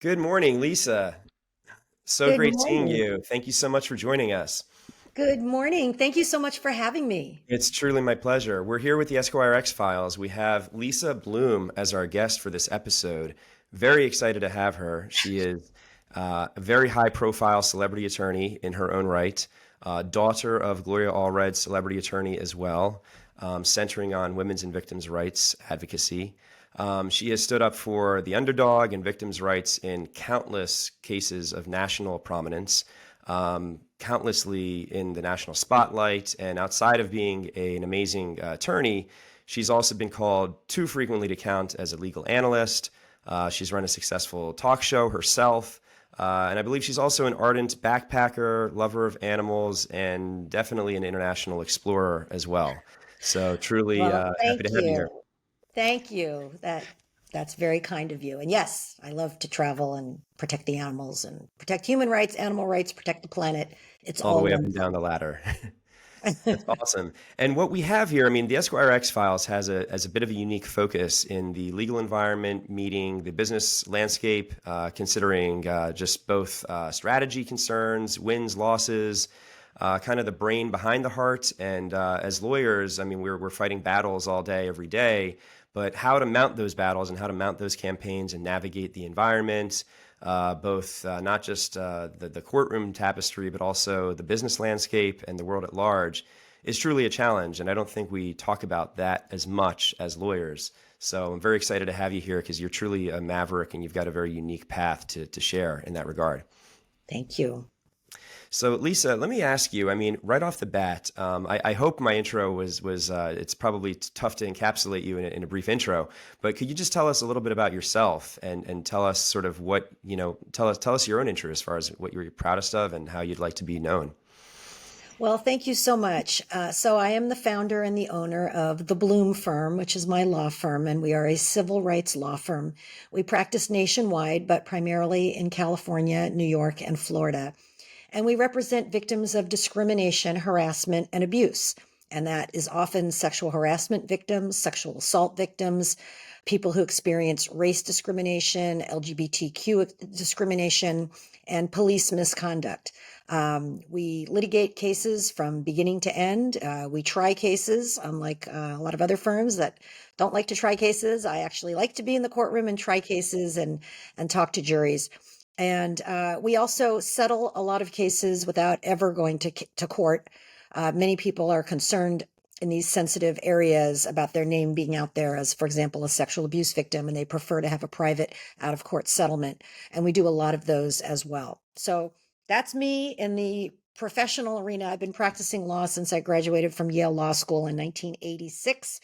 Good morning, Lisa. So Good great seeing morning. you. Thank you so much for joining us. Good morning. Thank you so much for having me. It's truly my pleasure. We're here with the EsquireX files. We have Lisa Bloom as our guest for this episode. Very excited to have her. She is a very high profile celebrity attorney in her own right, daughter of Gloria Allred, celebrity attorney as well, centering on women's and victims' rights advocacy. She has stood up for the underdog and victims' rights in countless cases of national prominence, countlessly in the national spotlight. And outside of being an amazing attorney, she's also been called too frequently to count as a legal analyst. She's run a successful talk show herself. And I believe she's also an ardent backpacker, lover of animals, and definitely an international explorer as well. So truly Well, happy thank to have you you. here. Thank you. That's very kind of you. And yes, I love to travel and protect the animals and protect human rights, animal rights, protect the planet. It's All the all way up and wonderful. down the ladder. That's awesome. And what we have here, I mean, the Esquire X Files has a bit of a unique focus in the legal environment, meeting the business landscape, considering just both strategy concerns, wins, losses, kind of the brain behind the heart. And as lawyers, I mean, we're fighting battles all day, every day, but how to mount those battles and how to mount those campaigns and navigate the environment, both not just the courtroom tapestry, but also the business landscape and the world at large, is truly a challenge. And I don't think we talk about that as much as lawyers. So I'm very excited to have you here because you're truly a maverick and you've got a very unique path to share in that regard. Thank you. So, Lisa, let me ask you. I mean, right off the bat, I hope my intro was. It's probably tough to encapsulate you in a brief intro, but could you just tell us a little bit about yourself and tell us sort of what tell us your own intro as far as what you're proudest of and how you'd like to be known. Well, thank you so much. So I am the founder and the owner of the Bloom Firm, which is my law firm, and we are a civil rights law firm. We practice nationwide, but primarily in California, New York, and Florida. And we represent victims of discrimination, harassment, and abuse. And that is often sexual harassment victims, sexual assault victims, people who experience race discrimination, LGBTQ discrimination, and police misconduct. We litigate cases from beginning to end. We try cases, unlike a lot of other firms that don't like to try cases. I actually like to be in the courtroom and try cases and talk to juries. And we also settle a lot of cases without ever going to court. Many people are concerned in these sensitive areas about their name being out there as, for example, a sexual abuse victim, and they prefer to have a private out of court settlement. And we do a lot of those as well. So that's me in the professional arena. I've been practicing law since I graduated from Yale Law School in 1986.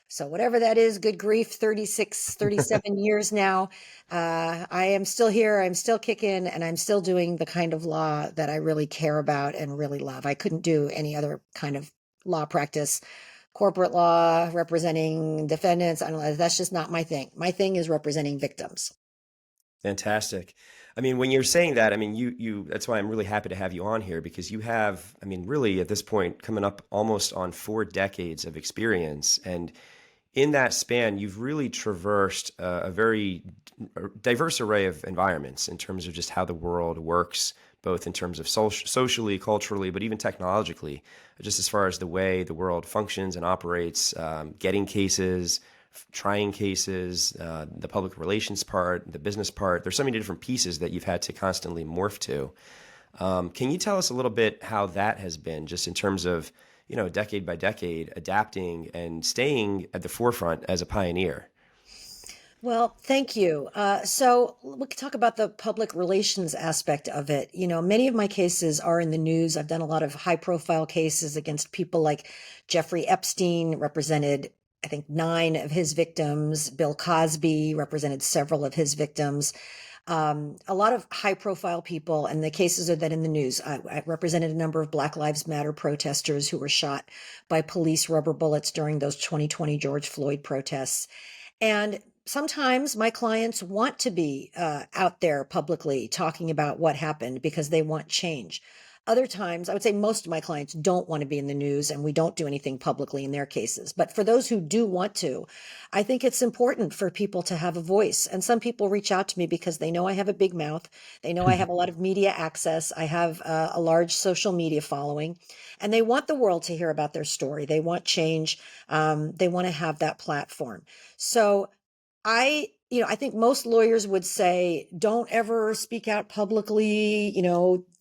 So whatever that is, good grief, 36, 37 years now. I am still here. I'm still kicking and I'm still doing the kind of law that I really care about and really love. I couldn't do any other kind of law practice, corporate law, representing defendants. I don't know. That's just not my thing. My thing is representing victims. Fantastic. I mean, when you're saying that, I mean, that's why I'm really happy to have you on here because you have, I mean, really at this point, coming up almost on 4 decades of experience. And in that span, you've really traversed a very diverse array of environments in terms of just how the world works, both in terms of socially, culturally, but even technologically, just as far as the way the world functions and operates, getting cases, trying cases, the public relations part, the business part. There's so many different pieces that you've had to constantly morph to. Can you tell us a little bit how that has been, just in terms of, decade by decade, adapting and staying at the forefront as a pioneer? Well, thank you. So we could talk about the public relations aspect of it. Many of my cases are in the news. I've done a lot of high profile cases against people like Jeffrey Epstein, represented, I think, nine of his victims. Bill Cosby represented several of his victims. A lot of high profile people, and the cases are then in the news. I represented a number of Black Lives Matter protesters who were shot by police rubber bullets during those 2020 George Floyd protests. And sometimes my clients want to be out there publicly talking about what happened because they want change. Other times, I would say most of my clients don't want to be in the news, and we don't do anything publicly in their cases. But for those who do want to, I think it's important for people to have a voice. And some people reach out to me because they know I have a big mouth. They know I have a lot of media access. I have a large social media following, and they want the world to hear about their story. They want change. They want to have that platform. So I think most lawyers would say, don't ever speak out publicly.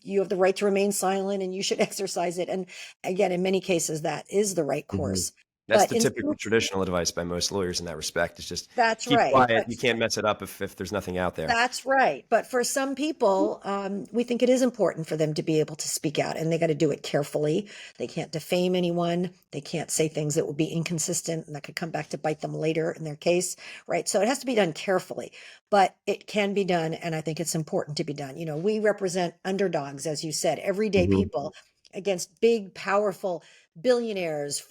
You have the right to remain silent and you should exercise it. And again, in many cases, that is the right Hmm. course. That's But the in typical some, traditional advice by most lawyers in that respect is just that's keep right. quiet. But You can't mess it up if there's nothing out there. That's right. But for some people, we think it is important for them to be able to speak out, and they got to do it carefully. They can't defame anyone. They can't say things that would be inconsistent and that could come back to bite them later in their case, right? So it has to be done carefully, but it can be done. And I think it's important to be done. We represent underdogs, as you said, everyday Hmm. people against big, powerful billionaires.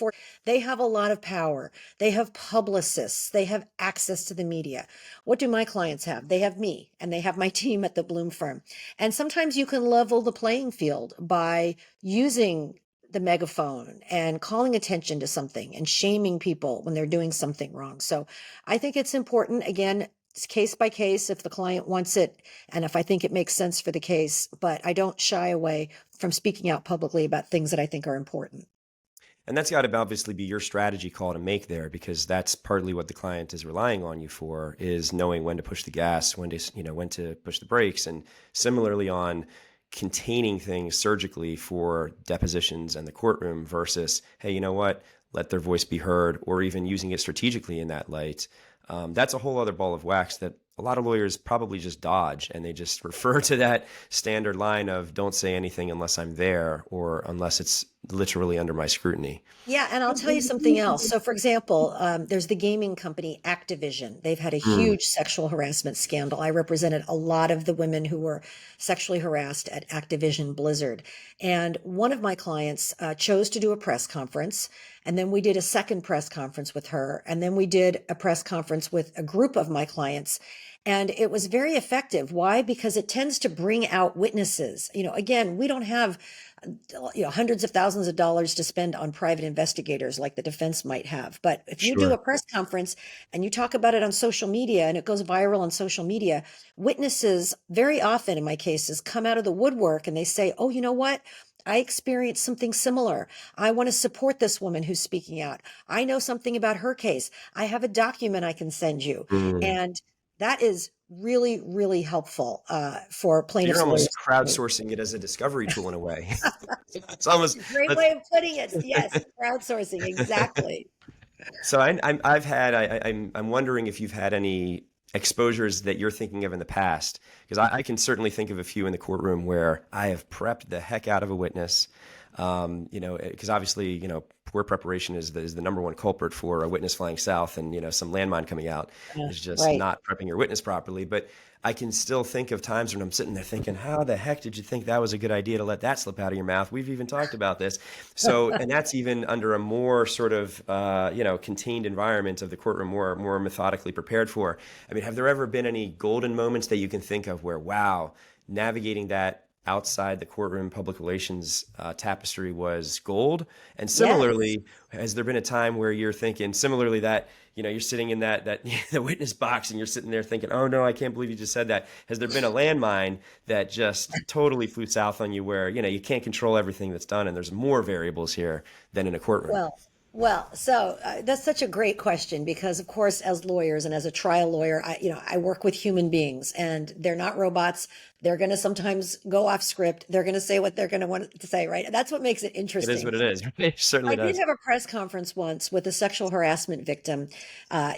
They have a lot of power. They have publicists. They have access to the media. What do my clients have? They have me and they have my team at the Bloom firm. And sometimes you can level the playing field by using the megaphone and calling attention to something and shaming people when they're doing something wrong. So I think it's important. Again, it's case by case if the client wants it and if I think it makes sense for the case, but I don't shy away from speaking out publicly about things that I think are important. And that's got to obviously be your strategy call to make there, because that's partly what the client is relying on you for, is knowing when to push the gas, when to push the brakes, and similarly on containing things surgically for depositions and the courtroom versus, hey, you know what, let their voice be heard, or even using it strategically in that light. That's a whole other ball of wax that a lot of lawyers probably just dodge, and they just refer to that standard line of don't say anything unless I'm there or unless it's literally under my scrutiny. Yeah, and I'll tell you something else. So, for example, there's the gaming company Activision. They've had a Mm. huge sexual harassment scandal. I represented a lot of the women who were sexually harassed at Activision Blizzard. And one of my clients chose to do a press conference. And then we did a second press conference with her. And then we did a press conference with a group of my clients. And it was very effective. Why? Because it tends to bring out witnesses. Again, we don't have hundreds of thousands of dollars to spend on private investigators like the defense might have. But if you do a Sure. press conference and you talk about it on social media and it goes viral on social media, witnesses very often in my cases come out of the woodwork and they say, oh, you know what? I experienced something similar. I want to support this woman who's speaking out. I know something about her case. I have a document I can send you. Mm. And that is really, really helpful for So you're plaintiffs' almost lawyers. crowdsourcing it as a discovery tool in a way. It's almost Great let's way of putting it. Yes, crowdsourcing, exactly. So I've had I'm wondering if you've had any exposures that you're thinking of in the past, because I can certainly think of a few in the courtroom where I have prepped the heck out of a witness. Because obviously, poor preparation is the number one culprit for a witness flying south, and some landmine coming out Yeah, is just right. not prepping your witness properly. But I can still think of times when I'm sitting there thinking, how the heck did you think that was a good idea to let that slip out of your mouth? We've even talked about this. So, and that's even under a more sort of, contained environment of the courtroom, more methodically prepared for. I mean, have there ever been any golden moments that you can think of where, wow, navigating that outside the courtroom public relations tapestry was gold? And Yes. similarly, has there been a time where you're thinking similarly that you're sitting in that the witness box and you're sitting there thinking, oh no, I can't believe you just said that? Has there been a landmine that just totally flew south on you where you can't control everything that's done and there's more variables here than in a courtroom? Well, so that's such a great question because, of course, as lawyers and as a trial lawyer, I work with human beings and they're not robots. They're going to sometimes go off script. They're going to say what they're going to want to say, right? That's what makes it It is interesting. what it is. It certainly I did does. have a press conference once with a sexual harassment victim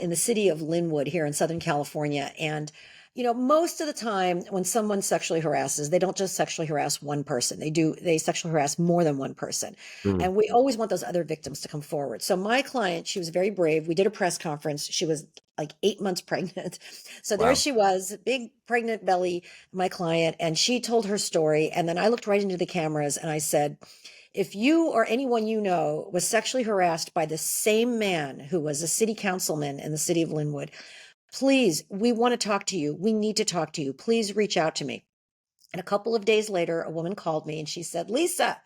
in the city of Linwood here in Southern California. And, most of the time when someone sexually harasses, they don't just sexually harass one person. They sexually harass more than one person. Mm. And we always want those other victims to come forward. So my client, she was very brave. We did a press conference. She was like 8 months pregnant. So there Wow. she was, big pregnant belly, my client, and she told her story. And then I looked right into the cameras and I said, if you or anyone you know was sexually harassed by the same man who was a city councilman in the city of Linwood, please, we want to talk to you. We need to talk to you. Please reach out to me. And a couple of days later, a woman called me and she said, Lisa,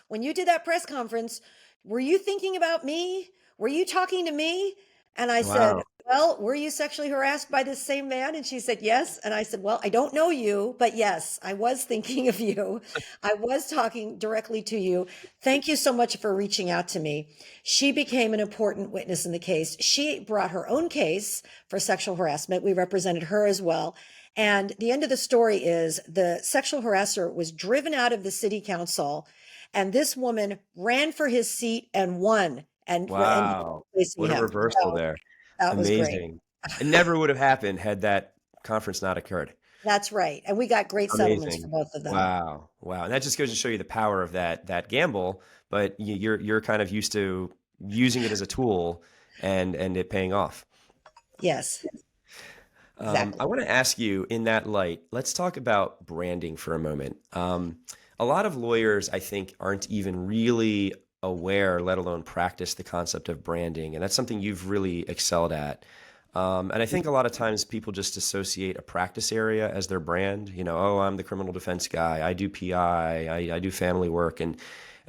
when you did that press conference, were you thinking about me? Were you talking to me? And I said, Wow. well, were you sexually harassed by this same man? And she said, yes. And I said, well, I don't know you, but yes, I was thinking of you. I was talking directly to you. Thank you so much for reaching out to me. She became an important witness in the case. She brought her own case for sexual harassment. We represented her as well. And the end of the story is the sexual harasser was driven out of the city council, and this woman ran for his seat and won and Wow. replacing What a him. reversal So there. that was great. Amazing. It never would have happened had that conference not occurred. That's right. And we got great settlements for Amazing. both of them. Wow. Wow. And that just goes to show you the power of that gamble, but you're kind of used to using it as a tool and it paying off. Yes, I exactly. want to ask you in that light, let's talk about branding for a moment. A lot of lawyers, I think, aren't even really aware, let alone practice the concept of branding. And that's something you've really excelled at. And I think a lot of times people just associate a practice area as their brand. You know, oh, I'm the criminal defense guy. I do PI. I do family work. And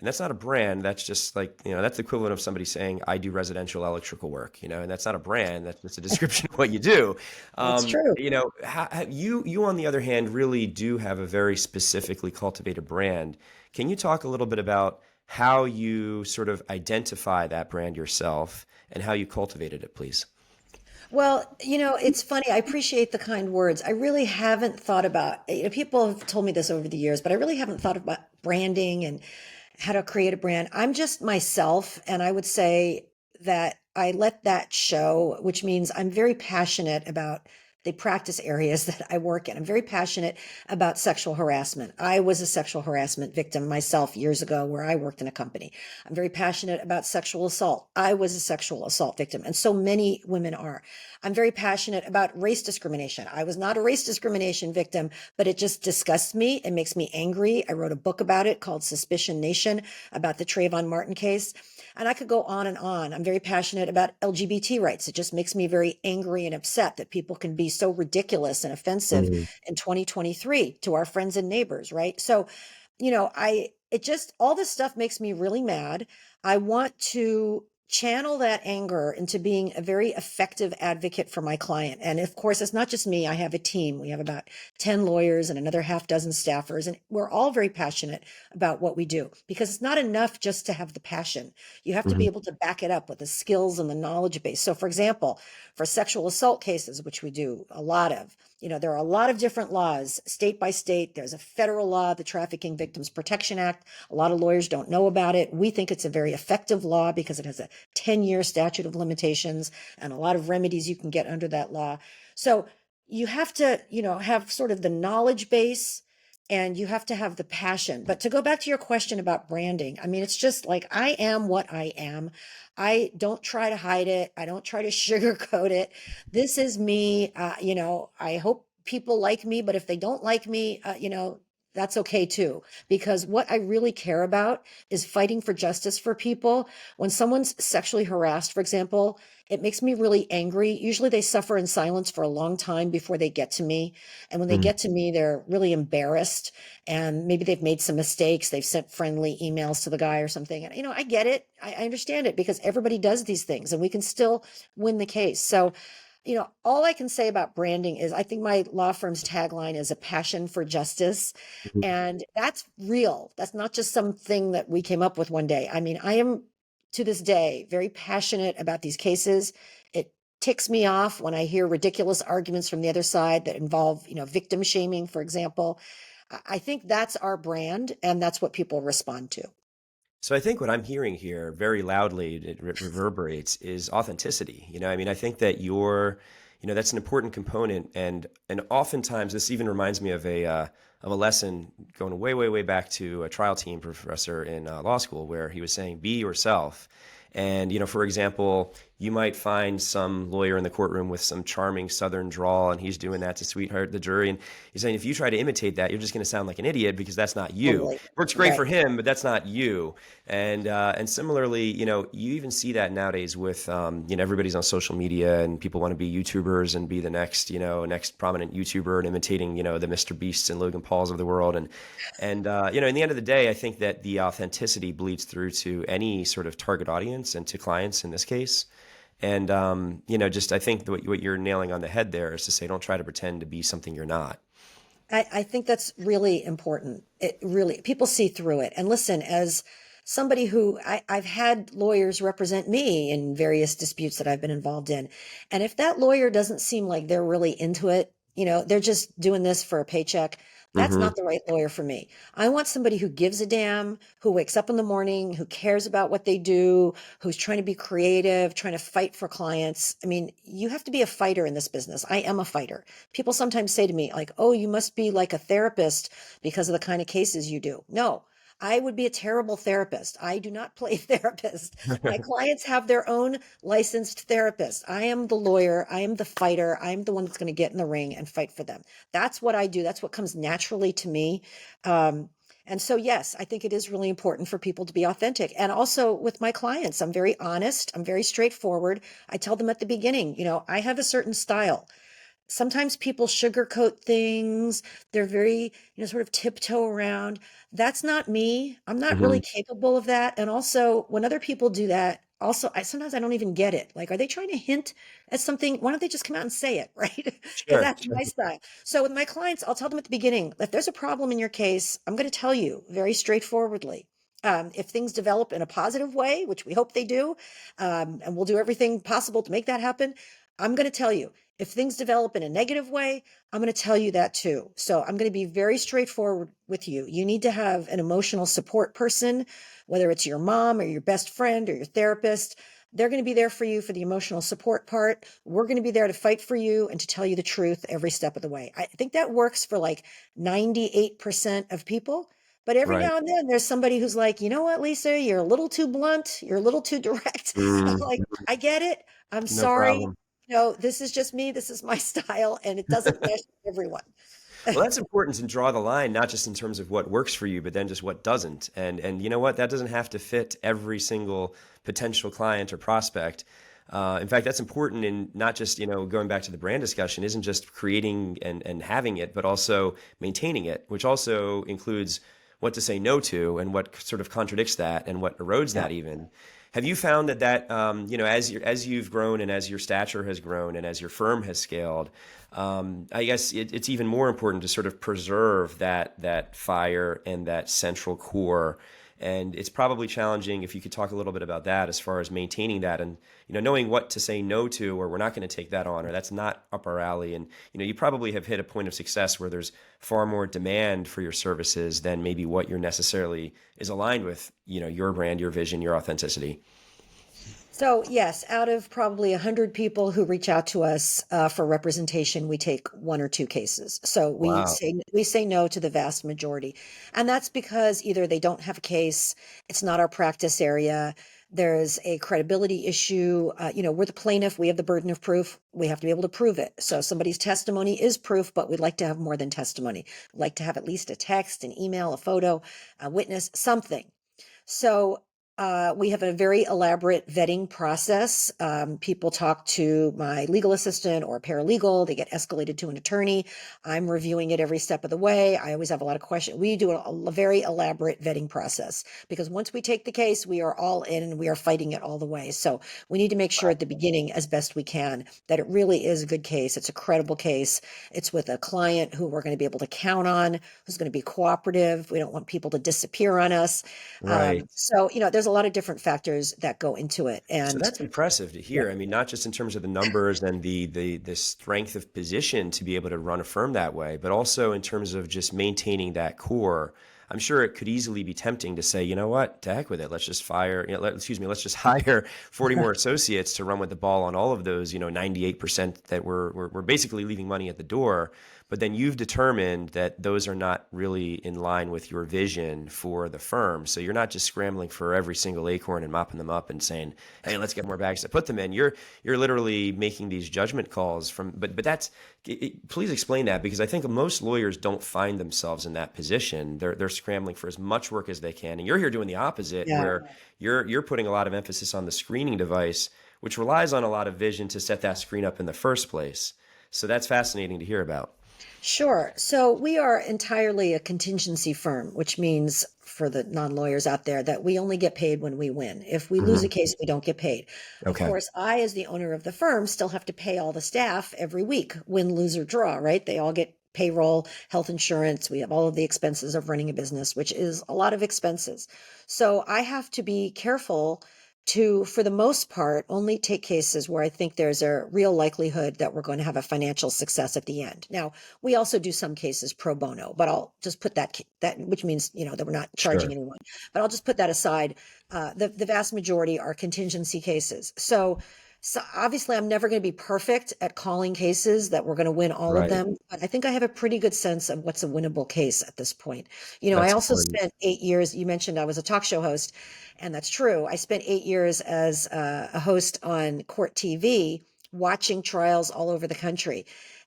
that's not a brand. That's just like, that's the equivalent of somebody saying, I do residential electrical work, and that's not a brand. That's just a description of what you do. That's true. You on the other hand, really do have a very specifically cultivated brand. Can you talk a little bit about how you sort of identify that brand yourself and how you cultivated it, please? Well, it's funny. I appreciate the kind words. I really haven't thought about, people have told me this over the years, but I really haven't thought about branding and how to create a brand. I'm just myself. And I would say that I let that show, which means I'm very passionate about the practice areas that I work in. I'm very passionate about sexual harassment. I was a sexual harassment victim myself years ago where I worked in a company. I'm very passionate about sexual assault. I was a sexual assault victim, and so many women are. I'm very passionate about race discrimination. I was not a race discrimination victim, but it just disgusts me. It makes me angry. I wrote a book about it called Suspicion Nation about the Trayvon Martin case. And I could go on and on. I'm very passionate about LGBT rights. It just makes me very angry and upset that people can be so ridiculous and offensive Mhm. in 2023 to our friends and neighbors, right? So, all this stuff makes me really mad. I want to channel that anger into being a very effective advocate for my client. And of course, it's not just me. I have a team. We have about 10 lawyers and another half dozen staffers, and we're all very passionate about what we do because it's not enough just to have the passion. You have to be Mhm. able to back it up with the skills and the knowledge base. So, for example, for sexual assault cases, which we do a lot of, there are a lot of different laws, state by state. There's a federal law, the Trafficking Victims Protection Act. A lot of lawyers don't know about it. We think it's a very effective law because it has a 10-year statute of limitations and a lot of remedies you can get under that law. So you have to, have sort of the knowledge base and you have to have the passion. But to go back to your question about branding, I mean, it's just like I am what I am. I don't try to hide it. I don't try to sugarcoat it. This is me. I hope people like me, but if they don't like me, that's okay too. Because what I really care about is fighting for justice for people. When someone's sexually harassed, for example, it makes me really angry. Usually they suffer in silence for a long time before they get to me. And when they Mhm. get to me, they're really embarrassed and maybe they've made some mistakes. They've sent friendly emails to the guy or something. And, I get it. I understand it because everybody does these things and we can still win the case. So, all I can say about branding is I think my law firm's tagline is a passion for justice. Mhm. And that's real. That's not just something that we came up with one day. I mean, I am to this day very passionate about these cases. It ticks me off when I hear ridiculous arguments from the other side that involve, victim shaming, for example. I think that's our brand and that's what people respond to. So I think what I'm hearing here very loudly, it reverberates, is authenticity. I mean, I think that that's an important component, and oftentimes this even reminds me of a lesson going way, way, way back to a trial team professor in law school, where he was saying, "Be yourself." And for example, you might find some lawyer in the courtroom with some charming Southern drawl, and he's doing that to sweetheart the jury. And he's saying if you try to imitate that, you're just going to sound like an idiot because that's not you. Totally. Works great Right. for him, but that's not you. And similarly, you even see that nowadays with everybody's on social media and people want to be YouTubers and be the next next prominent YouTuber and imitating the Mr. Beasts and Logan Pauls of the world. And in the end of the day, I think that the authenticity bleeds through to any sort of target audience and to clients in this case. And just I think what you're nailing on the head there is to say, don't try to pretend to be something you're not. I think that's really important. It really, people see through it. And listen, as somebody who I've had lawyers represent me in various disputes that I've been involved in. And if that lawyer doesn't seem like they're really into it, they're just doing this for a paycheck, that's Hmm. not the right lawyer for me. I want somebody who gives a damn, who wakes up in the morning, who cares about what they do, who's trying to be creative, trying to fight for clients. I mean, you have to be a fighter in this business. I am a fighter. People sometimes say to me, like, oh, you must be like a therapist because of the kind of cases you do. No, I would be a terrible therapist. I do not play therapist. My clients have their own licensed therapist. I am the lawyer. I am the fighter. I'm the one that's going to get in the ring and fight for them. That's what I do. That's what comes naturally to me. Um, and so, yes, I think it is really important for people to be authentic. And also with my clients, I'm very honest. I'm very straightforward. I tell them at the beginning, I have a certain style. Sometimes people sugarcoat things. They're very, sort of tiptoe around. That's not me. I'm not really Hmm. capable of that. And also, when other people do that, also, sometimes I don't even get it. Like, are they trying to hint at something? Why don't they just come out and say it, right? Because Sure, that's sure. my style. So with my clients, I'll tell them at the beginning, if there's a problem in your case, I'm going to tell you very straightforwardly. If things develop in a positive way, which we hope they do, and we'll do everything possible to make that happen, I'm going to tell you. If things develop in a negative way, I'm going to tell you that too. So I'm going to be very straightforward with you. You need to have an emotional support person, whether it's your mom or your best friend or your therapist. They're going to be there for you for the emotional support part. We're going to be there to fight for you and to tell you the truth every step of the way. I think that works for like 98% of people. But every Right. now and then there's somebody who's like, you know what, Lisa, you're a little too blunt. You're a little too direct. I'm Mm, like, I get it. I'm no sorry. problem. This is just me. This is my style, and it doesn't mesh with everyone. Well, that's important to draw the line, not just in terms of what works for you, but then just what doesn't. And you know what? That doesn't have to fit every single potential client or prospect. In fact, that's important in not just, going back to the brand discussion, isn't just creating and having it, but also maintaining it, which also includes what to say no to and what sort of contradicts that and what erodes Yeah. that even. Have you found that as you've grown and as your stature has grown and as your firm has scaled, I guess it's even more important to sort of preserve that fire and that central core. And it's probably challenging if you could talk a little bit about that as far as maintaining that and knowing what to say no to, or we're not going to take that on, or that's not up our alley. And you probably have hit a point of success where there's far more demand for your services than maybe what you're necessarily is aligned with, your brand, your vision, your authenticity. So, yes, out of probably 100 people who reach out to us for representation, we take one or two cases. So Wow. we say no to the vast majority, and that's because either they don't have a case, it's not our practice area, there's a credibility issue. We're the plaintiff, we have the burden of proof, we have to be able to prove it. So somebody's testimony is proof, but we'd like to have more than testimony. We'd like to have at least a text, an email, a photo, a witness, something. So we have a very elaborate vetting process. People talk to my legal assistant or paralegal. They get escalated to an attorney. I'm reviewing it every step of the way. I always have a lot of questions. We do a very elaborate vetting process because once we take the case, we are all in and we are fighting it all the way. So we need to make sure at the beginning, as best we can, that it really is a good case. It's a credible case. It's with a client who we're going to be able to count on, who's going to be cooperative. We don't want people to disappear on us. Right. There's a lot of different factors that go into it. So And that's impressive to yeah, hear. I mean, not just in terms of the numbers and the strength of position to be able to run a firm that way, but also in terms of just maintaining that core. I'm sure it could easily be tempting to say, you know what, to heck with it. Let's just fire, excuse me, let's just hire 40 more associates to run with the ball on all of those, 98% that we're basically leaving money at the door. But then you've determined that those are not really in line with your vision for the firm. So you're not just scrambling for every single acorn and mopping them up and saying, "Hey, let's get more bags to put them in." You're literally making these judgment calls but that's please explain that, because I think most lawyers don't find themselves in that position. They're scrambling for as much work as they can, and you're here doing the opposite, Yeah. where you're putting a lot of emphasis on the screening device, which relies on a lot of vision to set that screen up in the first place. So that's fascinating to hear about. Sure. So we are entirely a contingency firm, which means for the non-lawyers out there that we only get paid when we win. If we lose a Hmm. case, we don't get paid. Of Okay. course, I, as the owner of the firm, still have to pay all the staff every week, win, lose, or draw, right? They all get payroll, health insurance. We have all of the expenses of running a business, which is a lot of expenses. So I have to be careful to, for the most part, only take cases where I think there's a real likelihood that we're going to have a financial success at the end. Now, we also do some cases pro bono, but I'll just put that, which means, that we're not charging Sure. anyone. But I'll just put that aside. The vast majority are contingency cases. So obviously, I'm never going to be perfect at calling cases that we're going to win all of Right. them. But I think I have a pretty good sense of what's a winnable case at this point. I That's also important. spent 8 years. You mentioned I was a talk show host, and that's true. I spent 8 years as a host on court TV, watching trials all over the country.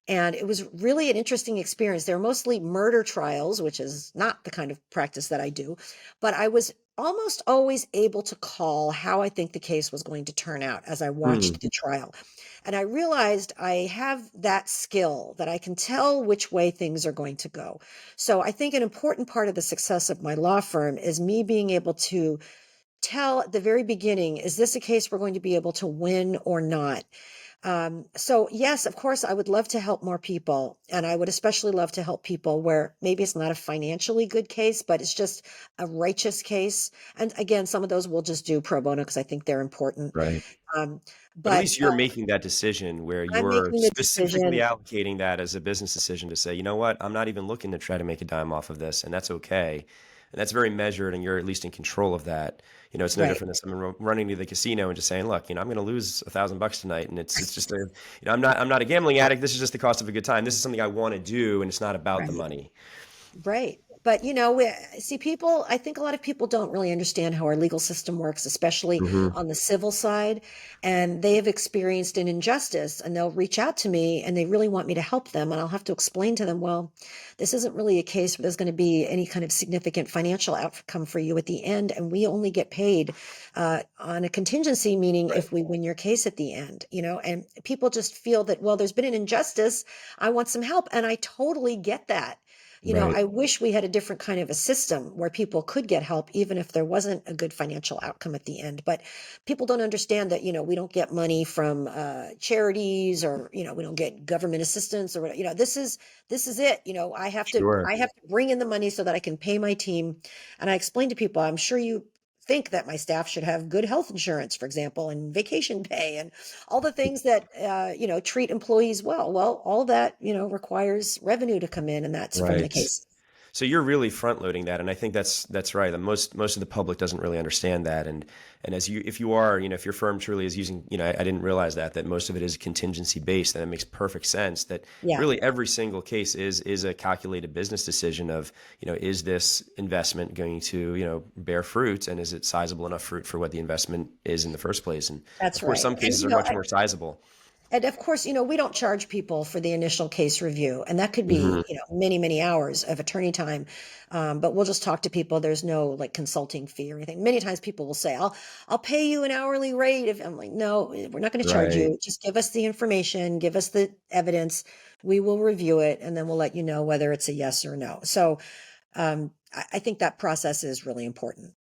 And it was really an interesting experience. They were mostly murder trials, which is not the kind of practice that I do, but I was almost always able to call how I think the case was going to turn out as I Hmm. watched the trial. And I realized I have that skill that I can tell which way things are going to go. So I think an important part of the success of my law firm is me being able to tell at the very beginning, is this a case we're going to be able to win or not? So yes, of course, I would love to help more people. And I would especially love to help people where maybe it's not a financially good case, but it's just a righteous case. And again, some of those we'll just do pro bono because I think they're important. Right. Um, But at but least you're making that decision where I'm you're making the specifically decision. allocating that as a business decision to say, you know what, I'm not even looking to try to make a dime off of this, and that's okay. And that's very measured, and you're at least in control of that. It's no Right. different than someone running to the casino and just saying, look, I'm going to lose $1,000 tonight, and it's just I'm not a gambling addict. This is just the cost of a good time. This is something I want to do, and it's not about the Right. money. Right. But we see people, I think a lot of people don't really understand how our legal system works, especially Hmm. on the civil side. And they have experienced an injustice and they'll reach out to me and they really want me to help them. And I'll have to explain to them, well, this isn't really a case where there's going to be any kind of significant financial outcome for you at the end. And we only get paid on a contingency, meaning Right. if we win your case at the end, and people just feel that, well, there's been an injustice. I want some help. And I totally get that. Right. I wish we had a different kind of a system where people could get help, even if there wasn't a good financial outcome at the end. But people don't understand that, we don't get money from charities or, we don't get government assistance or, this is it. Sure. I have to bring in the money so that I can pay my team. And I explain to people, I'm sure you think that my staff should have good health insurance, for example, and vacation pay and all the things that treat employees well. Well, all that requires revenue to come in, and that's from the Right. case. So you're really front loading that, and I think that's right. The most of the public doesn't really understand that, and as you if you are if your firm truly is using I didn't realize that most of it is contingency based, and it makes perfect sense that Yeah, really every single case is a calculated business decision of is this investment going to bear fruit, and is it sizable enough fruit for what the investment is in the first place, and that's of course right. some And cases are much more sizable. of course, we don't charge people for the initial case review, and that could Hmm. be, many, many hours of attorney time. But we'll just talk to people. There's no like consulting fee or anything. Many times people will say, I'll pay you an hourly rate. If I'm like, no, we're not going to charge Right. you. Just give us the information, give us the evidence. We will review it, and then we'll let you know whether it's a yes or no. So I think that process is really important.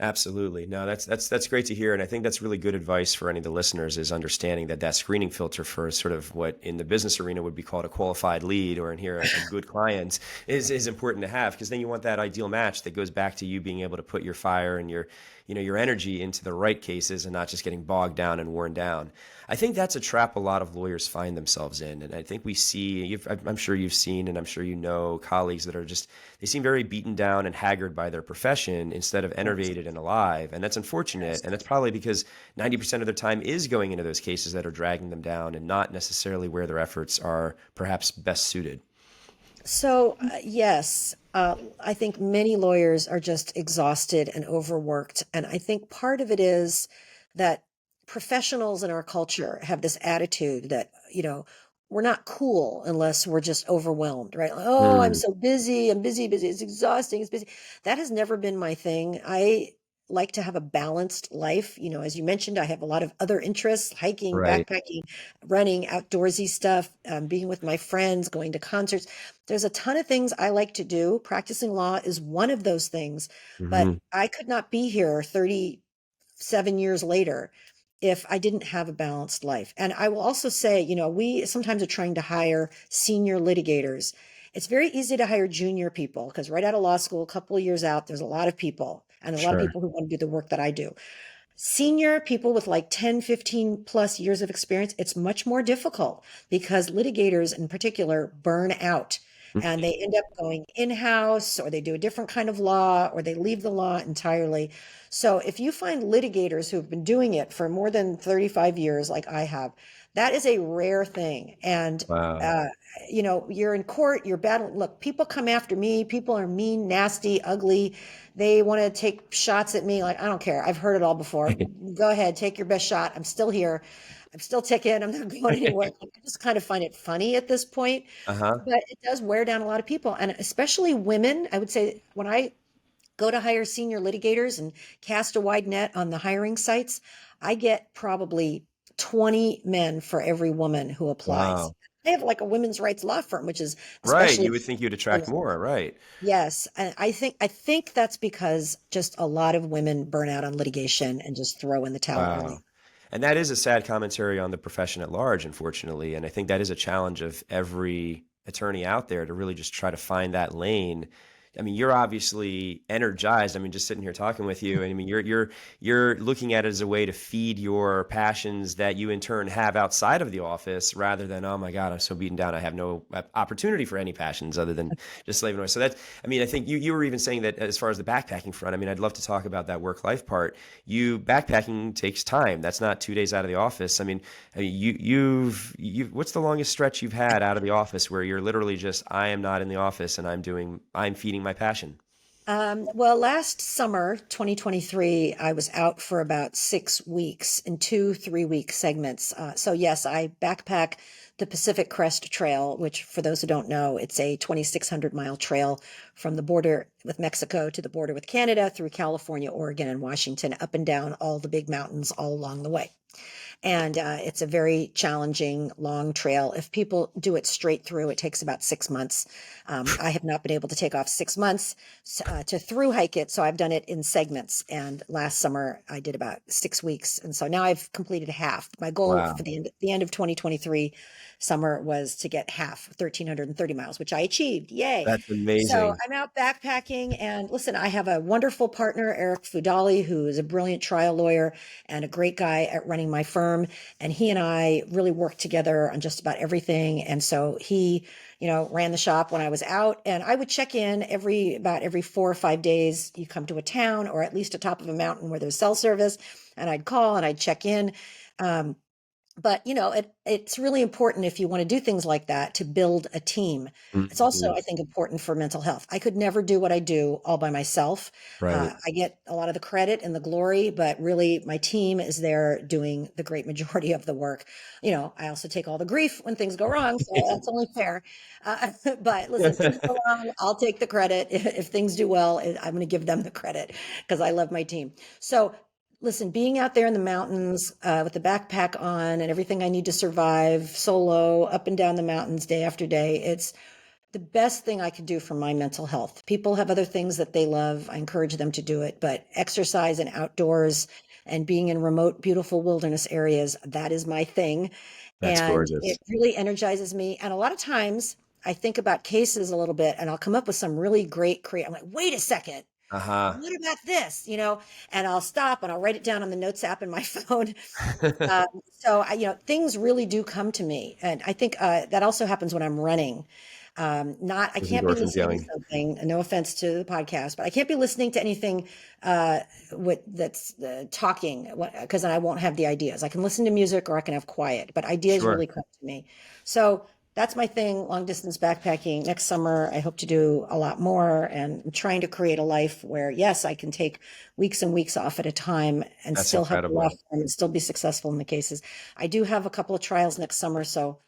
Absolutely. No, that's great to hear, and I think that's really good advice for any of the listeners is understanding that that screening filter for sort of what in the business arena would be called a qualified lead, or in here a good client, is important to have because then you want that ideal match that goes back to you being able to put your fire and your your energy into the right cases and not just getting bogged down and worn down. I think that's a trap a lot of lawyers find themselves in, and I think we see. I'm sure you've seen, and I'm sure you know colleagues that are just they seem very beaten down and haggard by their profession instead of Yes. enervated and alive. And that's unfortunate. Yes. And that's probably because 90% of their time is going into those cases that are dragging them down and not necessarily where their efforts are perhaps best suited. So, yes, I think many lawyers are just exhausted and overworked. And I think part of it is that professionals in our culture have this attitude that, we're not cool unless we're just overwhelmed, right? Like, oh, I'm Mm, so busy. I'm busy, busy. It's exhausting. It's busy. That has never been my thing. I like to have a balanced life. As you mentioned, I have a lot of other interests, hiking, right. backpacking, running, outdoorsy stuff, being with my friends, going to concerts. There's a ton of things I like to do. Practicing law is one of those things, but Hmm. I could not be here 37 years later if I didn't have a balanced life. And I will also say, we sometimes are trying to hire senior litigators. It's very easy to hire junior people because right out of law school, a couple of years out, there's a lot of people and a lot of Sure. people who want to do the work that I do. Senior people with like 10, 15 plus years of experience, it's much more difficult because litigators in particular burn out and they end up going in-house or they do a different kind of law or they leave the law entirely. So if you find litigators who have been doing it for more than 35 years, like I have, that is a rare thing. And, Wow. uh, you're in court, you're battling. Look, people come after me. People are mean, nasty, ugly. They want to take shots at me. Like, I don't care. I've heard it all before. Go ahead, take your best shot. I'm still here. I'm still ticking. I'm not going anywhere. I just kind of find it funny at this point, Uh-huh. but it does wear down a lot of people, and especially women. I would say when I go to hire senior litigators and cast a wide net on the hiring sites, I get probably 20 men for every woman who applies. Wow. I have like a women's rights law firm, which is Right. especially You would think you'd attract more, right? yes, and I think that's because just a lot of women burn out on litigation and just throw in the towel Wow. early. And that is a sad commentary on the profession at large, unfortunately. And I think that is a challenge of every attorney out there to really just try to find that lane. I mean, you're obviously energized. I mean, just sitting here talking with you, and I mean, you're looking at it as a way to feed your passions that you in turn have outside of the office, rather than, oh my God, I'm so beaten down, I have no opportunity for any passions other than just slaving away. So that's, I mean, I think you were even saying that as far as the backpacking front. I mean, I'd love to talk about that work life part. You backpacking takes time. That's not 2 days out of the office. I mean, what's the longest stretch you've had out of the office where you're literally just, I am not in the office and I'm feeding my passion. Well, last summer, 2023, I was out for about 6 weeks in two 3-week segments. So yes, I backpack the Pacific Crest Trail, which for those who don't know, it's a 2,600-mile trail from the border with Mexico to the border with Canada through California, Oregon, and Washington, up and down all the big mountains all along the way. And it's a very challenging, long trail. If people do it straight through, it takes about 6 months. I have not been able to take off 6 months to through hike it, so I've done it in segments. And last summer, I did about 6 weeks, and so now I've completed half. My goal for Wow. the end of 2023 summer was to get half, 1,330 miles, which I achieved. Yay! That's So amazing. I'm out backpacking, and listen, I have a wonderful partner, Eric Fudali, who is a brilliant trial lawyer and a great guy at running my firm. And he and I really worked together on just about everything. And so he, ran the shop when I was out, and I would check in every 4 or 5 days. You come to a town or at least a top of a mountain where there's cell service, and I'd call and I'd check in. Um, but it's really important if you want to do things like that to build a team. It's also, Mhm. I think, important for mental health. I could never do what I do all by myself. Right. I get a lot of the credit and the glory, but really my team is there doing the great majority of the work. I also take all the grief when things go wrong, so that's only fair. But listen, things go wrong, I'll take the credit. If things do well, I'm going to give them the credit because I love my team. So listen, being out there in the mountains with the backpack on and everything I need to survive solo up and down the mountains day after day, The best thing I could do for my mental health. People have other things that they love. I encourage them to do it, but exercise and outdoors and being in remote, beautiful wilderness areas, that is my thing. That's And it gorgeous. really energizes me. And a lot of times I think about cases a little bit and I'll come up with some really great I'm like, wait a second. Uh-huh. What about this? And I'll stop and I'll write it down on the notes app in my phone. Things really do come to me, and I think that also happens when I'm running. Not, I Those can't be endorphins listening to going. something. No offense to the podcast, but I can't be listening to anything that's talking because then I won't have the ideas. I can listen to music or I can have quiet, but ideas Sure. really come to me. So that's my thing. Long distance backpacking. Next summer, I hope to do a lot more, and I'm trying to create a life where, yes, I can take weeks and weeks off at a time and That's still have a law incredible. firm and still be successful in the cases. I do have a couple of trials next summer, so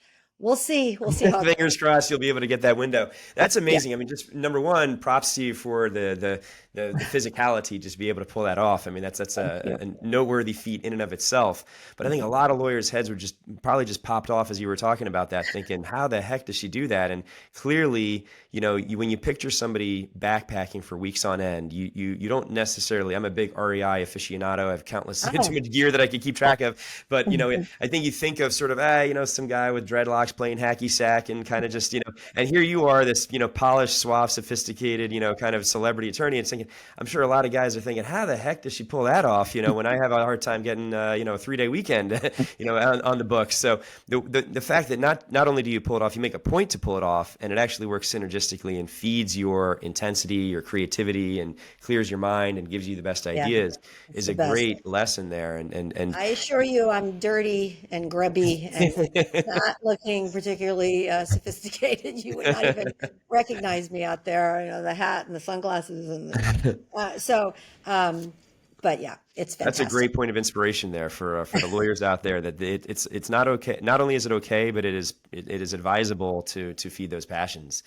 we'll see. We'll see how it Fingers goes. crossed you'll be able to get that window. That's Yeah. amazing. I mean, just number one, props to you for the physicality, just be able to pull that off. I mean, that's Thank you. a noteworthy feat in and of itself. But I think a lot of lawyers' heads were just probably just popped off as you were talking about that, thinking, how the heck does she do that? And clearly, when you picture somebody backpacking for weeks on end, you don't necessarily. I'm a big REI aficionado. I have countless too Oh. much gear that I could keep track of. But I think you think of sort of some guy with dreadlocks playing hacky sack and kind of just and here you are, this polished, suave, sophisticated kind of celebrity attorney, and thinking, I'm sure a lot of guys are thinking, how the heck does she pull that off? When I have a hard time getting a 3-day weekend on the books. So the fact that not only do you pull it off, you make a point to pull it off, and it actually works synergistically and feeds your intensity, your creativity, and clears your mind and gives you the best Yeah, ideas it's is the a best. great lesson there. And I assure you, I'm dirty and grubby and not looking particularly sophisticated. You would not even recognize me out there. The hat and the sunglasses and uh, so. Um, but yeah, it's That's a fantastic. great point of inspiration there for the lawyers out there, that it's not okay. Not only is it okay, but it is advisable to feed those passions.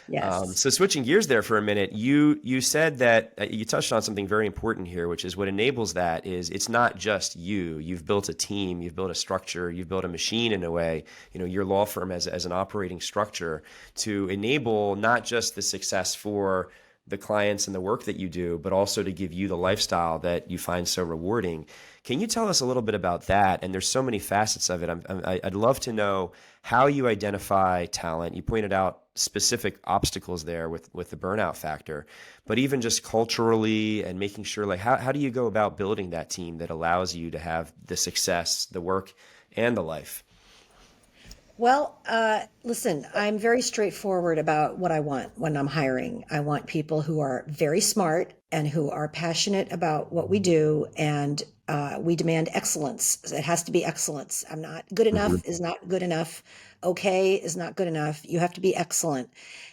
Yes. So switching gears there for a minute, you said that you touched on something very important here, which is what enables that is it's not just you. You've built a team, you've built a structure, you've built a machine in a way. Your law firm as an operating structure to enable not just the success for the clients and the work that you do, but also to give you the lifestyle that you find so rewarding. Can you tell us a little bit about that? And there's so many facets of it. I'd love to know how you identify talent. You pointed out specific obstacles there with the burnout factor, but even just culturally and making sure, like, how do you go about building that team that allows you to have the success, the work, and the life? Well, listen, I'm very straightforward about what I want when I'm hiring. I want people who are very smart and who are passionate about what we do, and we demand excellence. It has to be excellence. I'm not good enough Mhm. is not good enough. Okay is not good enough. You have to be excellent.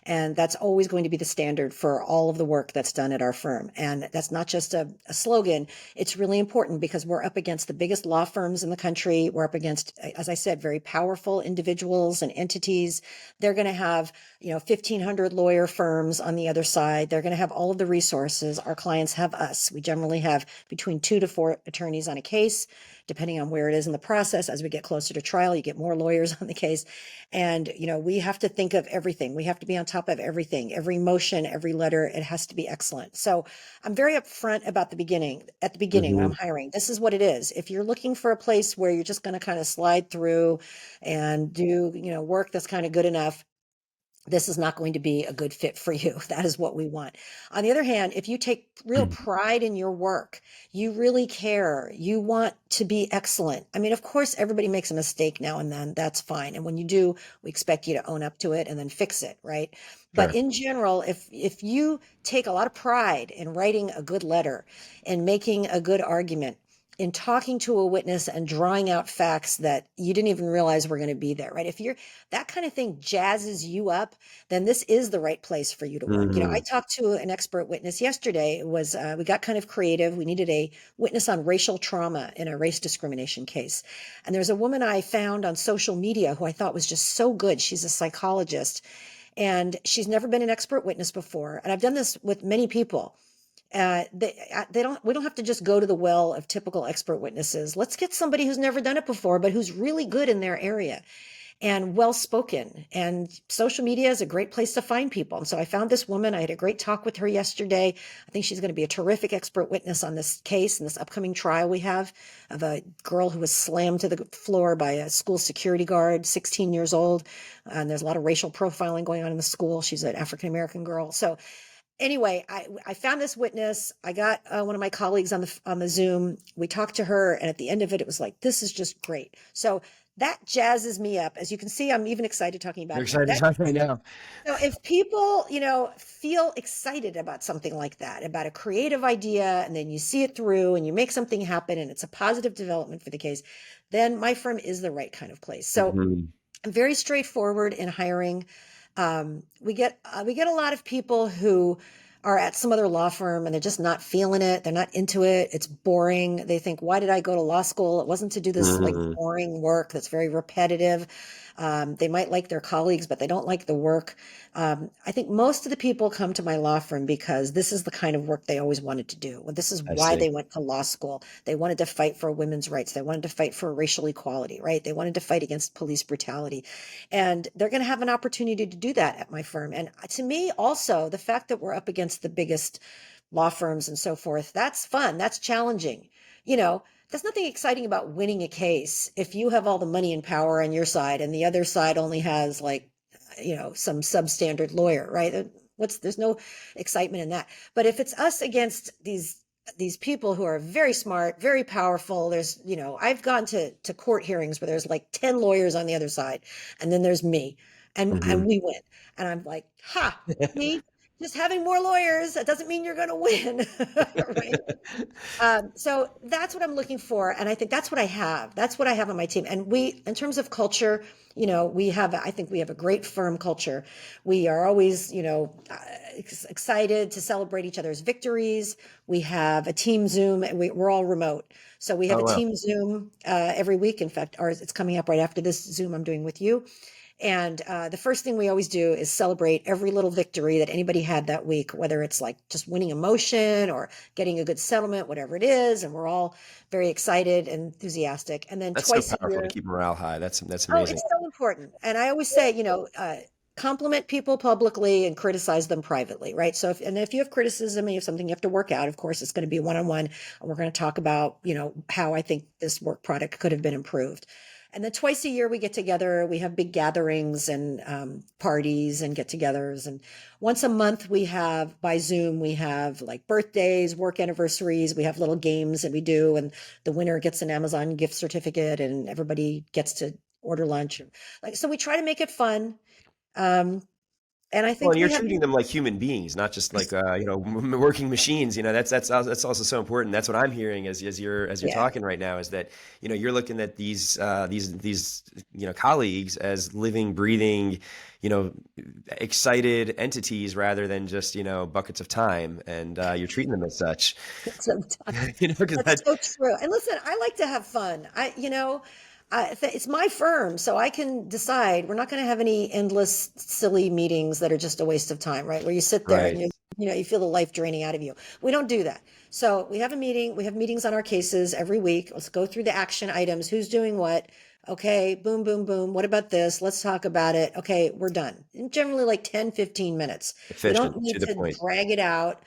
And that's always going to be the standard for all of the work that's done at our firm. And that's not just a slogan. It's really important because we're up against the biggest law firms in the country. We're up against, as I said, very powerful individuals and entities. They're going to have, 1,500 lawyer firms on the other side. They're going to have all of the resources. Our clients have us. We generally have between 2 to 4 attorneys on a case, depending on where it is in the process. As we get closer to trial, you get more lawyers on the case. And, we have to think of everything. We have to be on top of everything, every motion, every letter. It has to be excellent. So I'm very upfront about at the beginning when I'm Mhm. hiring. This is what it is. If you're looking for a place where you're just going to kind of slide through and do, work that's kind of good enough, this is not going to be a good fit for you. That is what we want. On the other hand, if you take real pride in your work, you really care, you want to be excellent. I mean, of course, everybody makes a mistake now and then. That's fine. And when you do, we expect you to own up to it and then fix it, right? But Sure. in general, if you take a lot of pride in writing a good letter and making a good argument, in talking to a witness and drawing out facts that you didn't even realize were going to be there, right? If you're that kind of thing jazzes you up, then this is the right place for you to work. I Mhm. talked to an expert witness yesterday. It was we got kind of creative. We needed a witness on racial trauma in a race discrimination case, and there's a woman I found on social media who I thought was just so good. She's a psychologist, and she's never been an expert witness before. And I've done this with many people. They don't. We don't have to just go to the well of typical expert witnesses. Let's get somebody who's never done it before, but who's really good in their area. and well spoken. And social media is a great place to find people. And so I found this woman. I had a great talk with her yesterday. I think she's going to be a terrific expert witness on this case and this upcoming trial we have of a girl who was slammed to the floor by a school security guard, 16 years old. And there's a lot of racial profiling going on in the school. She's an African American girl. So anyway, I found this witness. I got one of my colleagues on the Zoom. We talked to her, and at the end of it, it was like, this is just great. So that jazzes me up. As you can see, I'm even excited talking about You're it now. excited to talk right now. So if people, feel excited about something like that, about a creative idea, and then you see it through and you make something happen and it's a positive development for the case, then my firm is the right kind of place. So Mhm. I'm very straightforward in hiring. We get a lot of people who are at some other law firm and they're just not feeling it. They're not into it. It's boring. They think, why did I go to law school? It wasn't to do this like Mhm. boring work that's very repetitive. They might like their colleagues, but they don't like the work. I think most of the people come to my law firm because this is the kind of work they always wanted to do. Well, this is I why see. they went to law school. They wanted to fight for women's rights. They wanted to fight for racial equality, right? They wanted to fight against police brutality. And they're going to have an opportunity to do that at my firm. And to me, also, the fact that we're up against the biggest law firms and so forth, that's fun. That's challenging. There's nothing exciting about winning a case if you have all the money and power on your side and the other side only has like, some substandard lawyer, right? There's no excitement in that. But if it's us against these people who are very smart, very powerful. I've gone to court hearings where there's like 10 lawyers on the other side, and then there's me, and Mhm. we win. And I'm like, ha, see, just having more lawyers, that doesn't mean you're going to win, right? So that's what I'm looking for. And I think that's what I have. That's what I have on my team. And in terms of culture, I think we have a great firm culture. We are always, excited to celebrate each other's victories. We have a team Zoom and we're all remote. So we have Oh, a wow. team Zoom every week. In fact, ours, it's coming up right after this Zoom I'm doing with you. And the first thing we always do is celebrate every little victory that anybody had that week, whether it's like just winning a motion or getting a good settlement, whatever it is. And we're all very excited and enthusiastic. And then That's so twice a powerful to year, keep morale high. That's oh, amazing. it's so important. And I always say, compliment people publicly and criticize them privately, right? So if you have criticism and you have something you have to work out, of course, it's going to be one-on-one. And we're going to talk about, how I think this work product could have been improved. And then twice a year we get together. We have big gatherings and parties and get-togethers. And once a month we have by Zoom we have like birthdays, work anniversaries. We have little games that we do, and the winner gets an Amazon gift certificate, and everybody gets to order lunch. Like so, we try to make it fun. Um, and I Well, think and you're we have. treating them like human beings, not just like working machines. That's also so important. That's what I'm hearing as you're Yeah. talking right now is that you're looking at these colleagues as living, breathing, you know, excited entities rather than just buckets of time, and you're treating them as such. Sometimes. Because That's that so true. And listen, I like to have fun. It's my firm, so I can decide we're not going to have any endless, silly meetings that are just a waste of time, right? Where you sit there and right. you feel the life draining out of you. We don't do that. So we have a meeting. We have meetings on our cases every week. Let's go through the action items. Who's doing what? Okay, boom, boom, boom. What about this? Let's talk about it. Okay, we're done. And generally like 10, 15 minutes. We don't Efficient need to the to point. drag it out.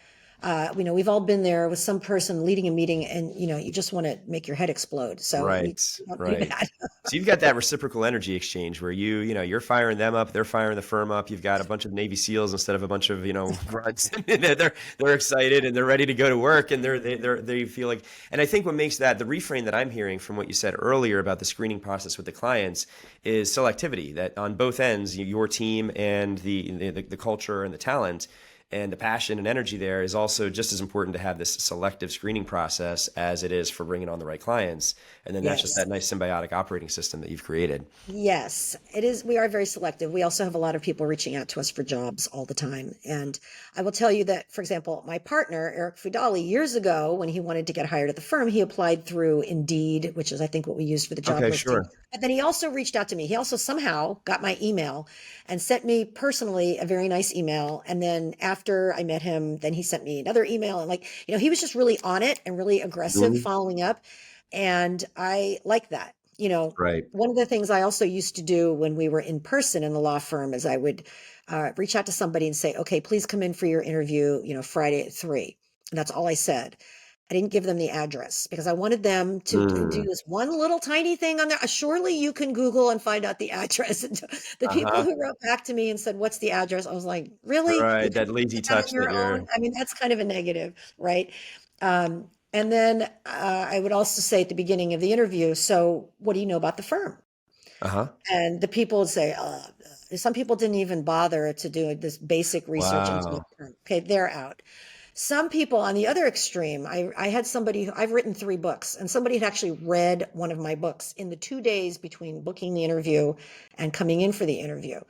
We've all been there with some person leading a meeting and, you just want to make your head explode. So Right, we don't do right. that. So you've got that reciprocal energy exchange where you're firing them up, they're firing the firm up. You've got a bunch of Navy SEALs instead of a bunch of, grunts. And they're excited and they're ready to go to work and they feel like, and I think what makes that the reframe that I'm hearing from what you said earlier about the screening process with the clients is selectivity, that on both ends, your team and the culture and the talent and the passion and energy there is also just as important to have this selective screening process as it is for bringing on the right clients. And then that's just Yes. that nice symbiotic operating system that you've created. Yes, it is. We are very selective. We also have a lot of people reaching out to us for jobs all the time. And I will tell you that, for example, my partner, Eric Fudali, years ago, when he wanted to get hired at the firm, he applied through Indeed, which is, I think, what we used for the job Okay, listing. sure. But then he also reached out to me. He also somehow got my email and sent me personally a very nice email. And then after I met him, then he sent me another email. And he was just really on it and really aggressive Mhm. following up. And I like that. You know, Right. one of the things I also used to do when we were in person in the law firm is I would reach out to somebody and say, okay, please come in for your interview, Friday at 3. And that's all I said. I didn't give them the address because I wanted them to do Mm. this one little tiny thing on there. Surely you can Google and find out the address. And the people Uh-huh. who wrote back to me and said, "What's the address?" I was like, "Really? You Right. That couldn't lazy get that on touch that your own?" you're, I mean, that's kind of a negative, right? And then I would also say at the beginning of the interview, "So, what do you know about the firm?" uh-huh. And the people would say, some people didn't even bother to do this basic research into the Wow. firm. Okay, they're out. Some people on the other extreme, I had somebody I've written 3 books, and somebody had actually read one of my books in the 2 days between booking the interview and coming in for the interview.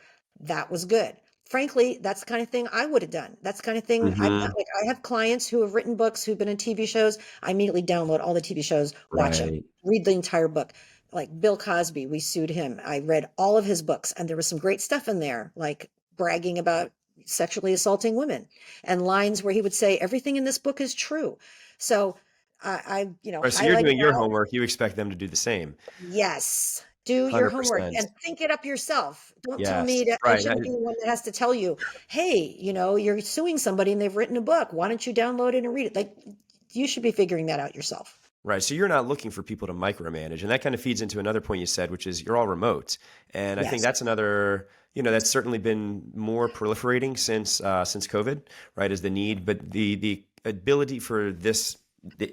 That was good. Frankly, that's the kind of thing I would have done. That's the kind of thing I've done. Hmm. Like I have clients who have written books, who've been in TV shows. I immediately download all the TV shows, watch them, Right. read the entire book. Like Bill Cosby, we sued him. I read all of his books, and there was some great stuff in there, like bragging about sexually assaulting women and lines where he would say, everything in this book is true. So Right. So you're highlighted doing your that. homework. You expect them to do the same. Yes. Do your homework 100%. and think it up yourself. Don't tell Yes. me that I Right. shouldn't be the one that has to tell you, hey, you're suing somebody and they've written a book. Why don't you download it and read it? Like you should be figuring that out yourself. Right. So you're not looking for people to micromanage. And that kind of feeds into another point you said, which is you're all remote. And I think Yes. that's another, that's certainly been more proliferating since COVID, right? Is the need, but the ability for the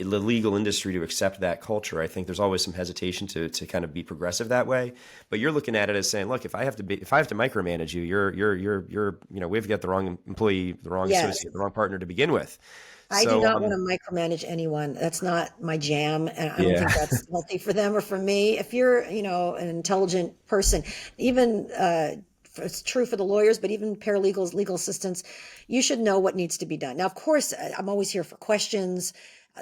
legal industry to accept that culture, I think there's always some hesitation to kind of be progressive that way. But you're looking at it as saying, look, if I have to micromanage you, we've got the wrong employee, the wrong Yes. associate, the wrong partner to begin with. I do So not want to micromanage anyone. That's not my jam, and I don't yeah. think that's healthy for them or for me. If you're, an intelligent person, even it's true for the lawyers, but even paralegals, legal assistants, you should know what needs to be done. Now, of course, I'm always here for questions.